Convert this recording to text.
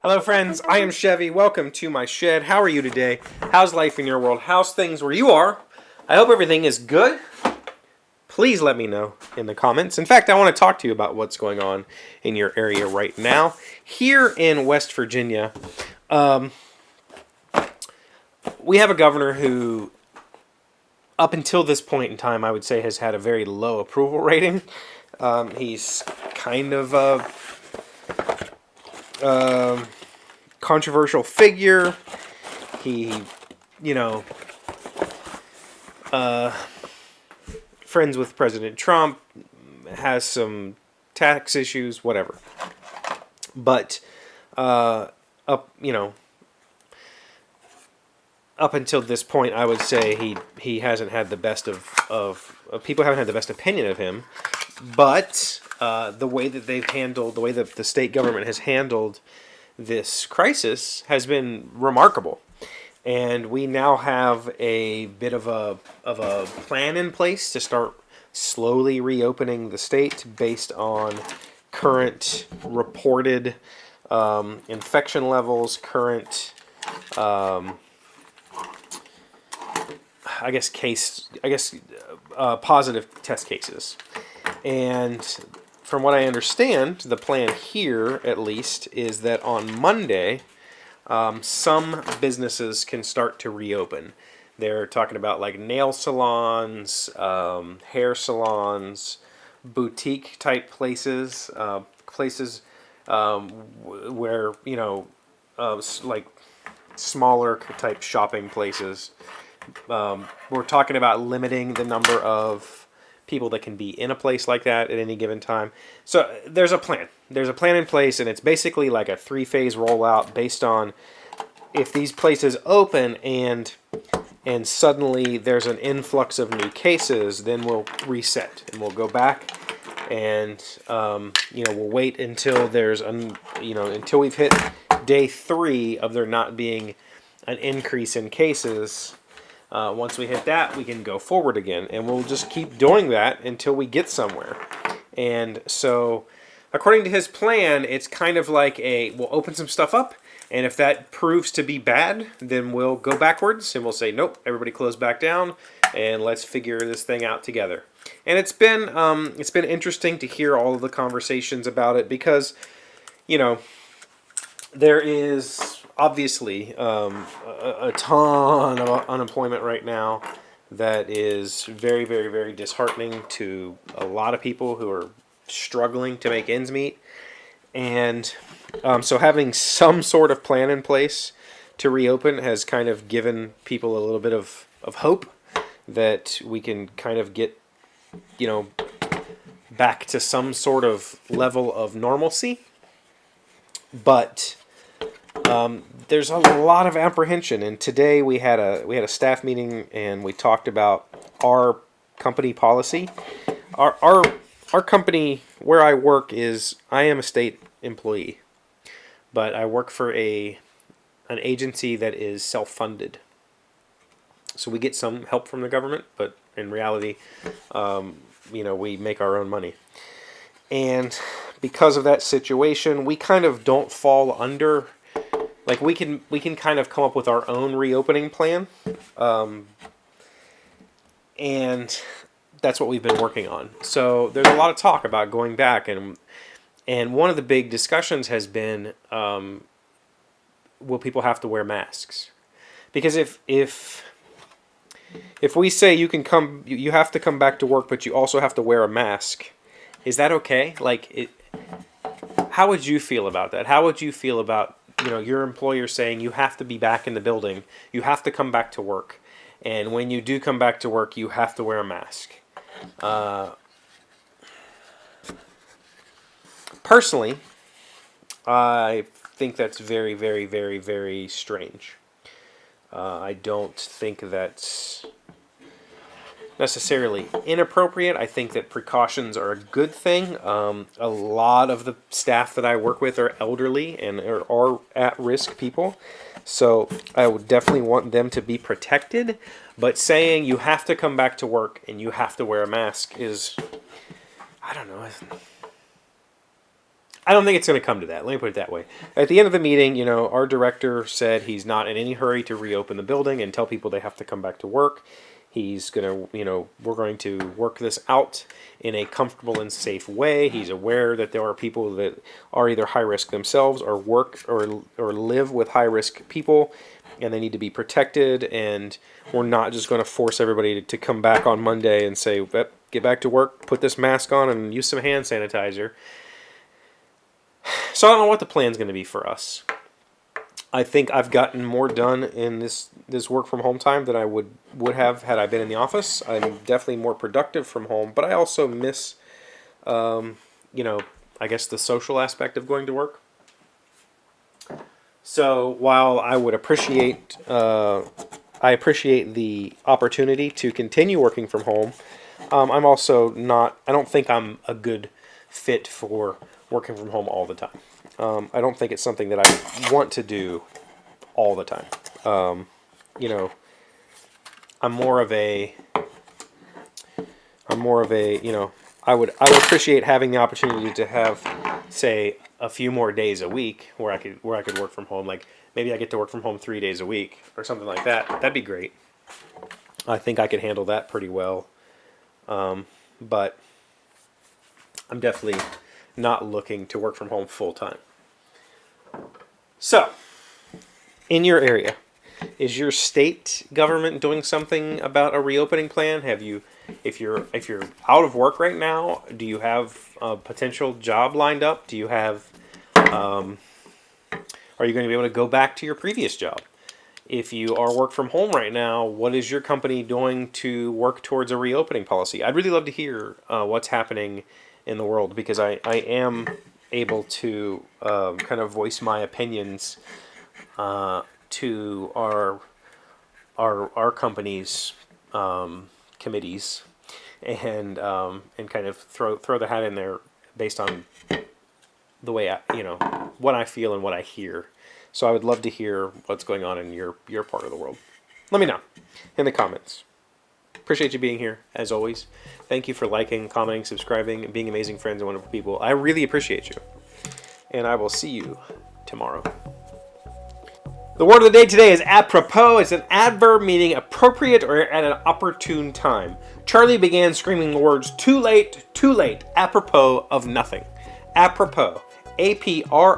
Hello friends, I am Chevy. Welcome to my shed. How are you today? How's life in your world? How's things where you are? I hope everything is good. Please let me know in the comments. In fact, I want to talk to you about what's going on in your area right now. Here in West Virginia, we have a governor who, up until this point in time, I would say has had a very low approval rating. He's kind of a controversial figure. He, friends with President Trump, has some tax issues, whatever. But up until this point, I would say he hasn't had the best of people haven't had the best opinion of him. But the way that the way that the state government has handled this crisis has been remarkable. And we now have a bit of a plan in place to start slowly reopening the state based on current reported infection levels, current positive test cases. And from what I understand, the plan here, at least, is that on Monday, some businesses can start to reopen. They're talking about like nail salons, hair salons, boutique type places, where like smaller type shopping places. We're talking about limiting the number of people that can be in a place like that at any given time. So there's a plan. There's a plan in place, and it's basically like a 3-phase rollout based on if these places open and suddenly there's an influx of new cases, then we'll reset and we'll go back and we'll wait until until we've hit day 3 of there not being an increase in cases. Once we hit that, we can go forward again, and we'll just keep doing that until we get somewhere. And so, according to his plan, it's kind of like we'll open some stuff up, and if that proves to be bad, then we'll go backwards, and we'll say, nope, everybody close back down, and let's figure this thing out together. And it's been interesting to hear all of the conversations about it, because, there is obviously a ton of unemployment right now that is very, very, very disheartening to a lot of people who are struggling to make ends meet. And so having some sort of plan in place to reopen has kind of given people a little bit of hope that we can kind of get, back to some sort of level of normalcy. But there's a lot of apprehension, and today we had a staff meeting, and we talked about our company policy. Our company where I work I am a state employee, but I work for an agency that is self-funded. So we get some help from the government, but in reality, we make our own money. And because of that situation, we kind of don't fall under. Like we can kind of come up with our own reopening plan, and that's what we've been working on. So there's a lot of talk about going back, and one of the big discussions has been, will people have to wear masks? Because if we say you have to come back to work, but you also have to wear a mask, is that okay? How would you feel about that? How would you feel about your employer saying you have to be back in the building, you have to come back to work, and when you do come back to work, you have to wear a mask? Personally, I think that's very, very, very, very strange. I don't think that's necessarily inappropriate. I think that precautions are a good thing. A lot of the staff that I work with are elderly and are at-risk people, so I would definitely want them to be protected. But saying you have to come back to work and you have to wear a mask is, I don't know. I don't think it's going to come to that. Let me put it that way. At the end of the meeting, our director said he's not in any hurry to reopen the building and tell people they have to come back to work. He's going to, we're going to work this out in a comfortable and safe way. He's aware that there are people that are either high risk themselves or work or live with high risk people, and they need to be protected. And we're not just going to force everybody to come back on Monday and say, get back to work, put this mask on, and use some hand sanitizer. So I don't know what the plan's going to be for us. I think I've gotten more done in this work from home time than I would have had I been in the office. I'm definitely more productive from home, but I also miss, I guess the social aspect of going to work. So while I would appreciate, I appreciate the opportunity to continue working from home, I'm also not. I don't think I'm a good fit for working from home all the time. I don't think it's something that I want to do all the time. I'm more of a, I would appreciate having the opportunity to have, say, a few more days a week where I could work from home. Like maybe I get to work from home 3 days a week or something like that. That'd be great. I think I could handle that pretty well. But I'm definitely not looking to work from home full time. So, in your area, is your state government doing something about a reopening plan? Have you, if you're out of work right now, do you have a potential job lined up? Do you have, are you going to be able to go back to your previous job? If you are work from home right now, what is your company doing to work towards a reopening policy? I'd really love to hear what's happening in the world, because I am able to kind of voice my opinions to our company's committees, and kind of throw the hat in there based on the way what I feel and what I hear. So I would love to hear what's going on in your part of the world. Let me know in the comments. Appreciate you being here, as always. Thank you for liking, commenting, subscribing, and being amazing friends and wonderful people. I really appreciate you. And I will see you tomorrow. The word of the day today is apropos. It's an adverb meaning appropriate or at an opportune time. Charlie began screaming the words, too late, apropos of nothing. Apropos. A-P-R-O-P-O-S.